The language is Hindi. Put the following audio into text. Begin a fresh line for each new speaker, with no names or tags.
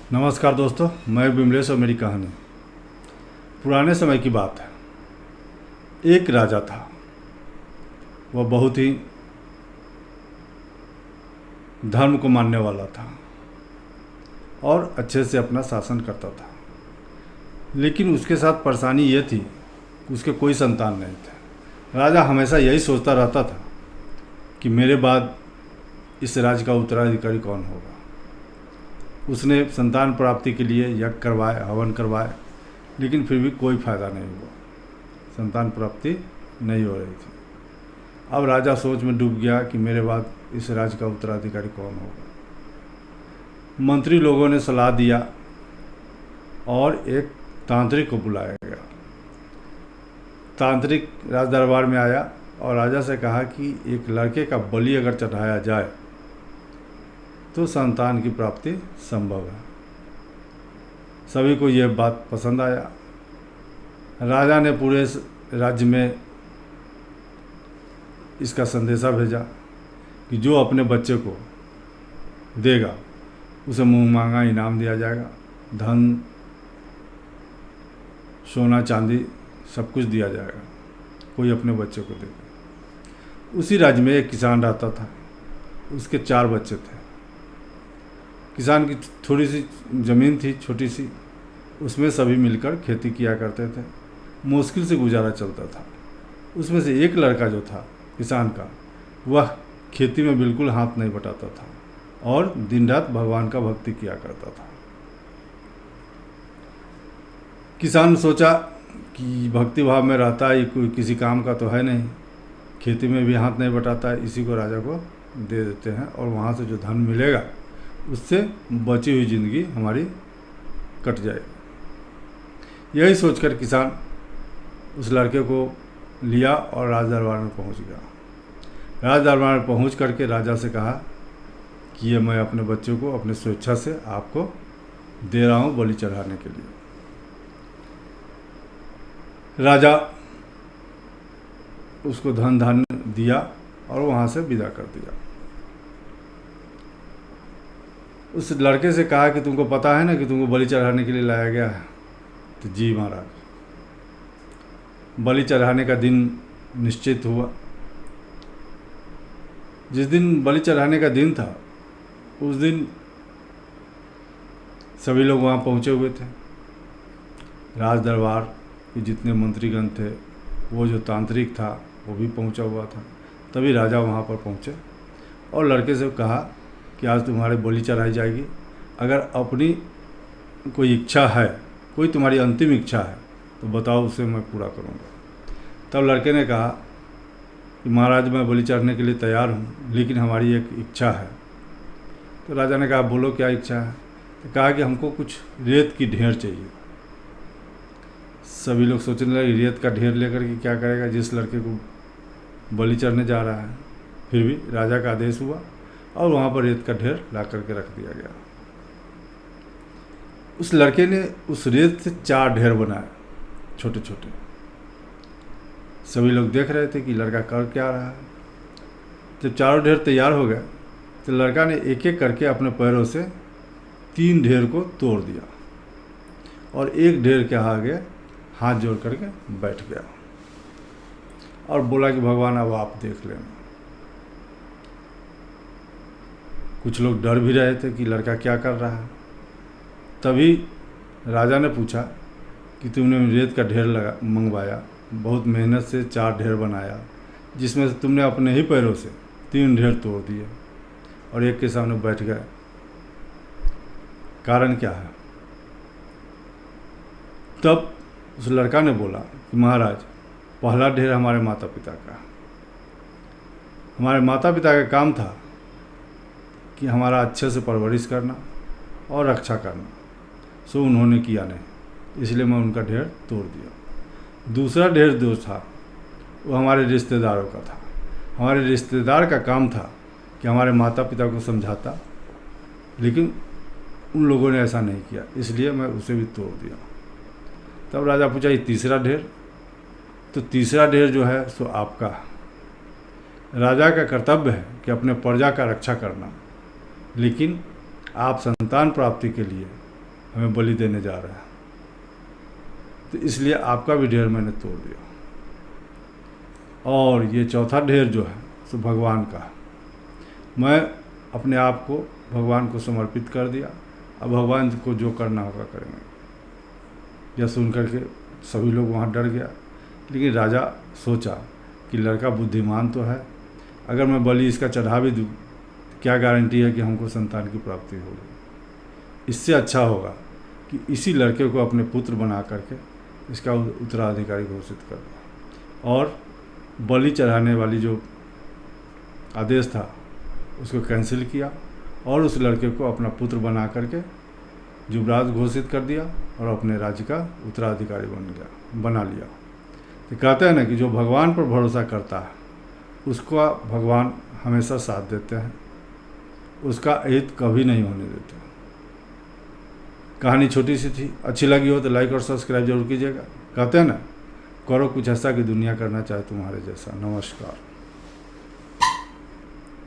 नमस्कार दोस्तों, मैं विमलेश और मेरी कहानी। पुराने समय की बात है। एक राजा था। वह बहुत ही धर्म को मानने वाला था और अच्छे से अपना शासन करता था। लेकिन उसके साथ परेशानी ये थी कि उसके कोई संतान नहीं थे। राजा हमेशा यही सोचता रहता था कि मेरे बाद इस राज्य का उत्तराधिकारी कौन होगा। उसने संतान प्राप्ति के लिए यज्ञ करवाए, हवन करवाए, लेकिन फिर भी कोई फ़ायदा नहीं हुआ। संतान प्राप्ति नहीं हो रही थी। अब राजा सोच में डूब गया कि मेरे बाद इस राज्य का उत्तराधिकारी कौन होगा। मंत्री लोगों ने सलाह दिया और एक तांत्रिक को बुलाया गया। तांत्रिक राज दरबार में आया और राजा से कहा कि एक लड़के का बलि अगर चढ़ाया जाए तो संतान की प्राप्ति संभव है। सभी को यह बात पसंद आया। राजा ने पूरे राज्य में इसका संदेशा भेजा कि जो अपने बच्चे को देगा उसे मुँह मांगा इनाम दिया जाएगा। धन, सोना, चांदी सब कुछ दिया जाएगा, कोई अपने बच्चे को देगा। उसी राज्य में एक किसान रहता था। उसके 4 बच्चे थे। किसान की थोड़ी सी ज़मीन थी, छोटी सी। उसमें सभी मिलकर खेती किया करते थे। मुश्किल से गुजारा चलता था। उसमें से एक लड़का जो था किसान का, वह खेती में बिल्कुल हाथ नहीं बटाता था और दिन रात भगवान का भक्ति किया करता था। किसान सोचा कि भक्ति भाव में रहता है, कोई किसी काम का तो है नहीं, खेती में भी हाथ नहीं बटाता है, इसी को राजा को दे देते हैं और वहाँ से जो धन मिलेगा उससे बची हुई ज़िंदगी हमारी कट जाएगी। यही सोचकर किसान उस लड़के को लिया और राज दरबार में पहुंच गया। राज दरबार में पहुंच करके राजा से कहा कि ये मैं अपने बच्चे को अपने स्वेच्छा से आपको दे रहा हूं बलि चढ़ाने के लिए। राजा उसको धन धान्य दिया और वहाँ से विदा कर दिया। उस लड़के से कहा कि तुमको पता है ना कि तुमको बलि चढ़ाने के लिए लाया गया है। तो जी महाराज। बलि चढ़ाने का दिन निश्चित हुआ। जिस दिन बलि चढ़ाने का दिन था उस दिन सभी लोग वहाँ पहुँचे हुए थे। राज दरबार के जितने मंत्रीगण थे, वो जो तांत्रिक था वो भी पहुँचा हुआ था। तभी राजा वहाँ पर पहुँचे और लड़के से कहा कि आज तुम्हारे बलि चढ़ाई जाएगी। अगर अपनी कोई इच्छा है, कोई तुम्हारी अंतिम इच्छा है तो बताओ, उसे मैं पूरा करूँगा। तब लड़के ने कहा कि महाराज मैं बलि चढ़ने के लिए तैयार हूँ, लेकिन हमारी एक इच्छा है। तो राजा ने कहा बोलो क्या इच्छा है। तो कहा कि हमको कुछ रेत की ढेर चाहिए। सभी लोग सोचने लगे रेत का ढेर लेकर के क्या करेगा जिस लड़के को बलि चढ़ने जा रहा है। फिर भी राजा का आदेश हुआ और वहाँ पर रेत का ढेर ला करके रख दिया गया। उस लड़के ने उस रेत से 4 ढेर बनाए, छोटे छोटे। सभी लोग देख रहे थे कि लड़का कर क्या रहा है। जब 4 ढेर तैयार हो गए तो लड़का ने एक एक करके अपने पैरों से 3 ढेर को तोड़ दिया और एक ढेर के आगे हाथ जोड़ करके बैठ गया और बोला कि भगवान अब आप देख लेना। कुछ लोग डर भी रहे थे कि लड़का क्या कर रहा है। तभी राजा ने पूछा कि तुमने रेत का ढेर मंगवाया, बहुत मेहनत से 4 ढेर बनाया, जिसमें से तुमने अपने ही पैरों से 3 ढेर तोड़ दिए और एक के सामने बैठ गए, कारण क्या है। तब उस लड़का ने बोला कि महाराज पहला ढेर हमारे माता पिता का। हमारे माता पिता का काम था कि हमारा अच्छे से परवरिश करना और रक्षा करना, सो उन्होंने किया नहीं, इसलिए मैं उनका ढेर तोड़ दिया। दूसरा ढेर जो था वो हमारे रिश्तेदारों का था। हमारे रिश्तेदार का काम था कि हमारे माता पिता को समझाता, लेकिन उन लोगों ने ऐसा नहीं किया, इसलिए मैं उसे भी तोड़ दिया। तब राजा पूछा ये तीसरा ढेर। तो तीसरा ढेर जो है सो आपका। राजा का कर्तव्य है कि अपने प्रजा का रक्षा करना, लेकिन आप संतान प्राप्ति के लिए हमें बलि देने जा रहे हैं। तो इसलिए आपका भी ढेर मैंने तोड़ दिया। और ये चौथा ढेर जो है सो भगवान का है। मैं अपने आप को भगवान को समर्पित कर दिया। अब भगवान को जो करना होगा करेंगे। यह सुन करके सभी लोग वहाँ डर गया। लेकिन राजा सोचा कि लड़का बुद्धिमान तो है, अगर मैं बलि इसका चढ़ा भी दूँ, क्या गारंटी है कि हमको संतान की प्राप्ति होगी। इससे अच्छा होगा कि इसी लड़के को अपने पुत्र बना करके इसका उत्तराधिकारी घोषित कर दो। और बलि चढ़ाने वाली जो आदेश था उसको कैंसिल किया और उस लड़के को अपना पुत्र बना करके युवराज घोषित कर दिया और अपने राज्य का उत्तराधिकारी बना लिया। तो कहते हैं ना कि जो भगवान पर भरोसा करता है उसका भगवान हमेशा साथ देते हैं, उसका अहित कभी नहीं होने देते। कहानी छोटी सी थी, अच्छी लगी हो तो लाइक और सब्सक्राइब जरूर कीजिएगा। कहते हैं ना, करो कुछ ऐसा कि दुनिया करना चाहे तुम्हारे जैसा। नमस्कार।